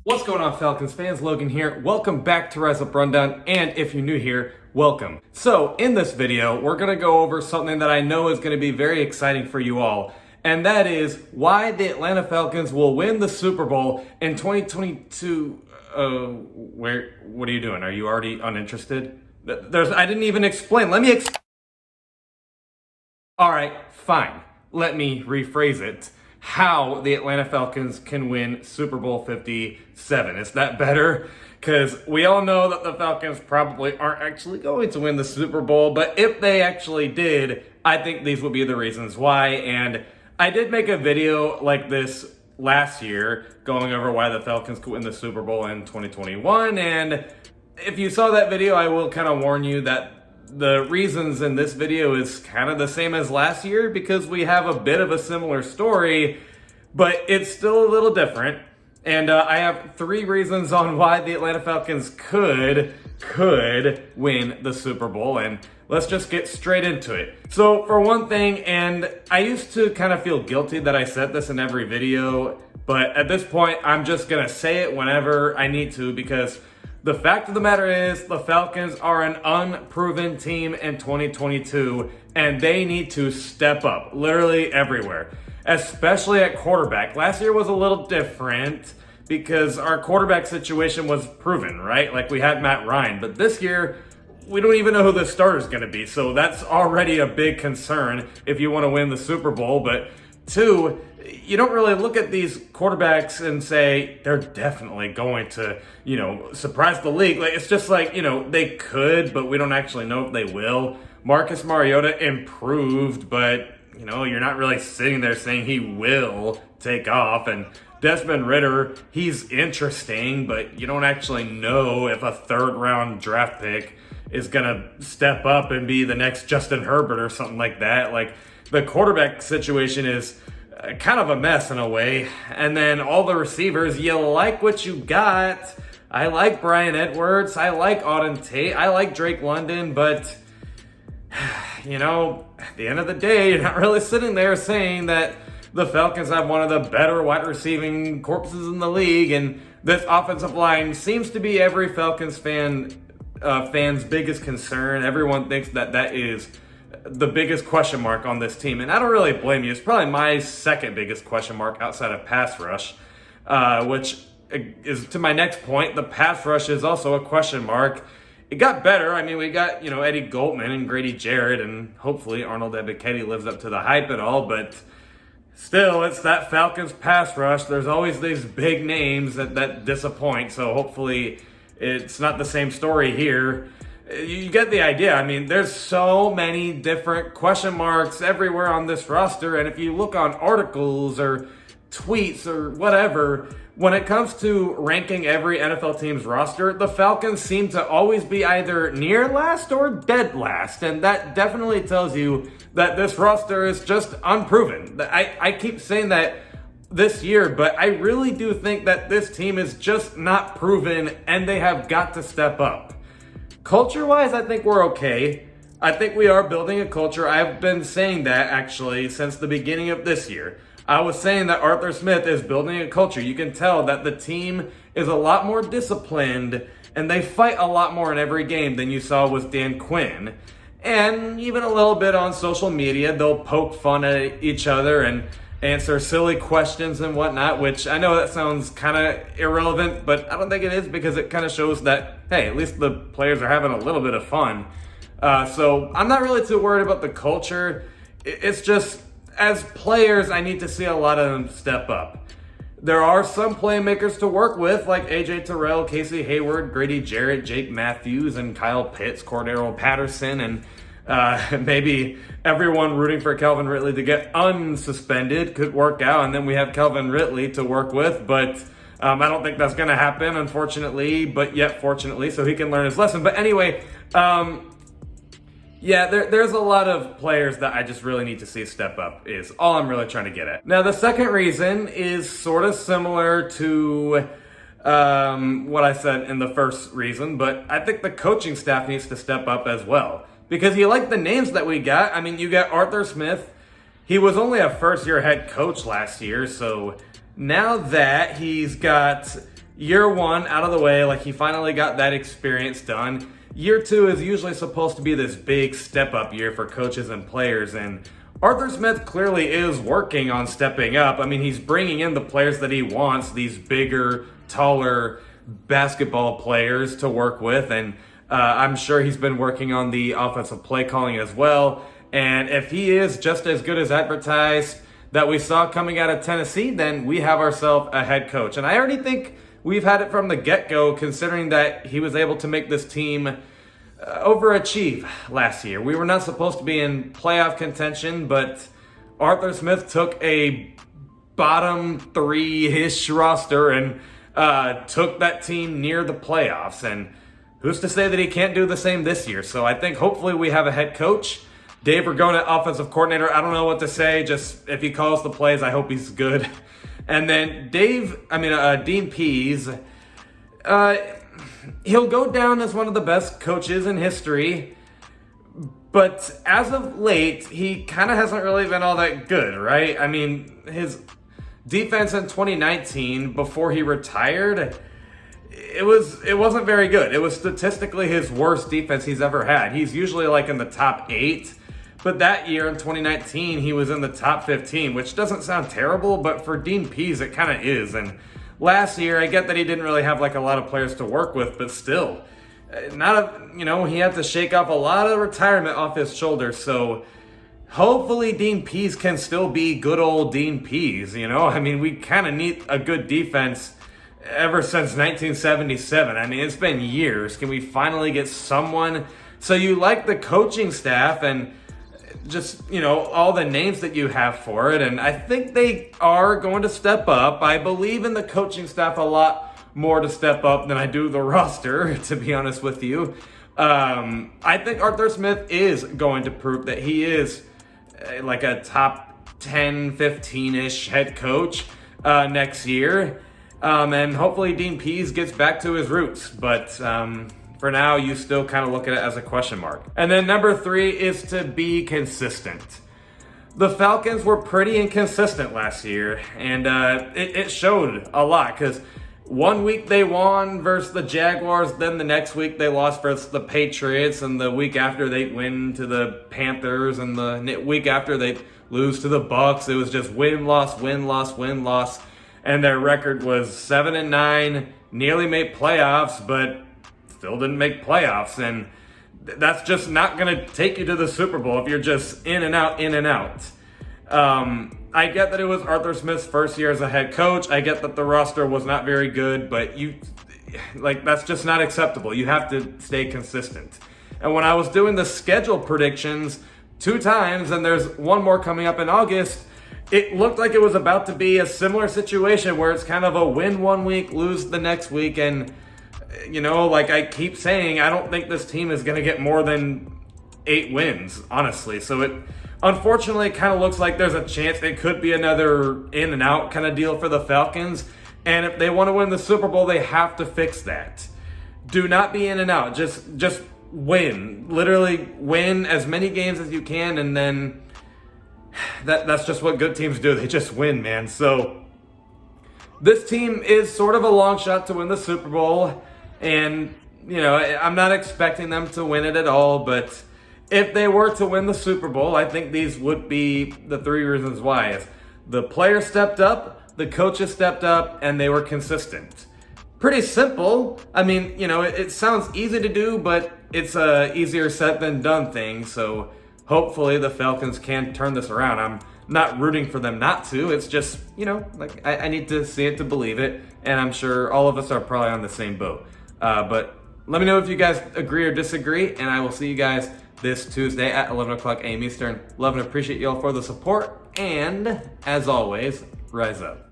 What's going on, Falcons fans? Logan here. Welcome back to Rise Up Rundown, and if you're new here, welcome. So, in this video, we're going to go over something that I know is going to be very exciting for you all, and that is why the Atlanta Falcons will win the Super Bowl in 2022. What are you doing? Are you already uninterested? I didn't even explain. Let me All right, fine. Let me rephrase it. How the Atlanta Falcons can win Super Bowl 57. Is that better? Because we all know that the Falcons probably aren't actually going to win the Super Bowl, but if they actually did, I think these would be the reasons why. And I did make a video like this last year going over why the Falcons could win the Super Bowl in 2021. And if you saw that video, I will kind of warn you that the reasons in this video is kind of the same as last year because we have a bit of a similar story, but it's still a little different. And I have 3 reasons on why the Atlanta Falcons could win the Super Bowl, and let's just get straight into it. So for one thing, and I used to kind of feel guilty that I said this in every video, but at this point, I'm just gonna say it whenever I need to because the fact of the matter is the Falcons are an unproven team in 2022, and they need to step up literally everywhere, especially at quarterback. Last year was a little different because our quarterback situation was proven, right? Like we had Matt Ryan, but this year we don't even know who the starter is going to be. So that's already a big concern if you want to win the Super Bowl. But 2, you don't really look at these quarterbacks and say they're definitely going to, surprise the league. Like it's just like, they could, but we don't actually know if they will. Marcus Mariota improved, but you're not really sitting there saying he will take off. And Desmond Ridder, he's interesting, but you don't actually know if a 3rd-round draft pick is gonna step up and be the next Justin Herbert or something like that. Like the quarterback situation is kind of a mess in a way. And then all the receivers, you like what you got. I like Bryan Edwards. I like Auden Tate. I like Drake London. But, at the end of the day, you're not really sitting there saying that the Falcons have one of the better wide receiving corpses in the league. And this offensive line seems to be every Falcons fan's biggest concern. Everyone thinks that is the biggest question mark on this team, and I don't really blame you. It's probably my 2nd biggest question mark outside of pass rush, which is to my next point. The pass rush is also a question mark. It got better. I mean, we got, Eddie Goldman and Grady Jarrett, and hopefully Arnold Ebiketie lives up to the hype and all, but still, it's that Falcons pass rush. There's always these big names that disappoint, so hopefully it's not the same story here. You get the idea. I mean, there's so many different question marks everywhere on this roster, and if you look on articles or tweets or whatever, when it comes to ranking every NFL team's roster, the Falcons seem to always be either near last or dead last, and that definitely tells you that this roster is just unproven. I keep saying that this year, but I really do think that this team is just not proven, and they have got to step up. Culture-wise, I think we're okay. I think we are building a culture. I've been saying that, actually, since the beginning of this year. I was saying that Arthur Smith is building a culture. You can tell that the team is a lot more disciplined, and they fight a lot more in every game than you saw with Dan Quinn. And even a little bit on social media, they'll poke fun at each other and answer silly questions and whatnot, which I know that sounds kind of irrelevant, but I don't think it is because it kind of shows that, hey, at least the players are having a little bit of fun. So I'm not really too worried about the culture. It's just, as players, I need to see a lot of them step up. There are some playmakers to work with, like A.J. Terrell, Casey Hayward, Grady Jarrett, Jake Matthews, and Kyle Pitts, Cordero Patterson, and maybe everyone rooting for Calvin Ridley to get unsuspended could work out, and then we have Calvin Ridley to work with, but I don't think that's going to happen, unfortunately, but yet fortunately, so he can learn his lesson. But anyway, there's a lot of players that I just really need to see step up, is all I'm really trying to get at. Now, the second reason is sort of similar to what I said in the first reason, but I think the coaching staff needs to step up as well. Because you like the names that we got. I mean, you got Arthur Smith. He was only a first-year head coach last year, so now that he's got, year one out of the way, like he finally got that experience done. Year two is usually supposed to be this big step up year for coaches and players, and Arthur Smith clearly is working on stepping up. I mean, he's bringing in the players that he wants, these bigger, taller basketball players to work with, and I'm sure he's been working on the offensive play calling as well. And if he is just as good as advertised that we saw coming out of Tennessee, then we have ourselves a head coach. And I already think we've had it from the get-go, considering that he was able to make this team overachieve last year. We were not supposed to be in playoff contention, but Arthur Smith took a bottom three-ish roster and took that team near the playoffs. And who's to say that he can't do the same this year? So I think hopefully we have a head coach. Dave Ragona, offensive coordinator, I don't know what to say. Just if he calls the plays, I hope he's good. And then Dean Pease, he'll go down as one of the best coaches in history. But as of late, he kind of hasn't really been all that good, right? I mean, his defense in 2019, before he retired, it wasn't very good. It was statistically his worst defense he's ever had. He's usually like in the top 8. But that year in 2019, he was in the top 15, which doesn't sound terrible, but for Dean Pease, it kind of is. And last year, I get that he didn't really have like a lot of players to work with, but still, he had to shake off a lot of retirement off his shoulders. So hopefully Dean Pease can still be good old Dean Pease. I mean, we kind of need a good defense ever since 1977. I mean, it's been years. Can we finally get someone? So you like the coaching staff and just, all the names that you have for it. And I think they are going to step up. I believe in the coaching staff a lot more to step up than I do the roster, to be honest with you. I think Arthur Smith is going to prove that he is like a top 10, 15-ish head coach next year. And hopefully Dean Pease gets back to his roots. But for now, you still kind of look at it as a question mark. And then number 3 is to be consistent. The Falcons were pretty inconsistent last year, and it showed a lot, because one week they won versus the Jaguars, then the next week they lost versus the Patriots, and the week after they win to the Panthers, and the week after they lose to the Bucks. It was just win, loss, win, loss, win, loss, and their record was 7-9, nearly made playoffs, but still didn't make playoffs. And that's just not going to take you to the Super Bowl if you're just in and out, in and out. I get that it was Arthur Smith's first year as a head coach. I get that the roster was not very good, but that's just not acceptable. You have to stay consistent. And when I was doing the schedule predictions 2 times, and there's one more coming up in August, it looked like it was about to be a similar situation where it's kind of a win one week, lose the next week. And like I keep saying, I don't think this team is going to get more than 8 wins, honestly. So it unfortunately kind of looks like there's a chance it could be another in and out kind of deal for the Falcons. And if they want to win the Super Bowl, they have to fix that. Do not be in and out. Just win. Literally win as many games as you can, and then that's just what good teams do. They just win, man. So this team is sort of a long shot to win the Super Bowl. And, I'm not expecting them to win it at all, but if they were to win the Super Bowl, I think these would be the 3 reasons why. If the players stepped up, the coaches stepped up, and they were consistent. Pretty simple. I mean, it sounds easy to do, but it's a easier said than done thing. So hopefully the Falcons can turn this around. I'm not rooting for them not to. It's just, I need to see it to believe it. And I'm sure all of us are probably on the same boat. But let me know if you guys agree or disagree, and I will see you guys this Tuesday at 11 o'clock a.m. Eastern. Love and appreciate you all for the support, and as always, rise up.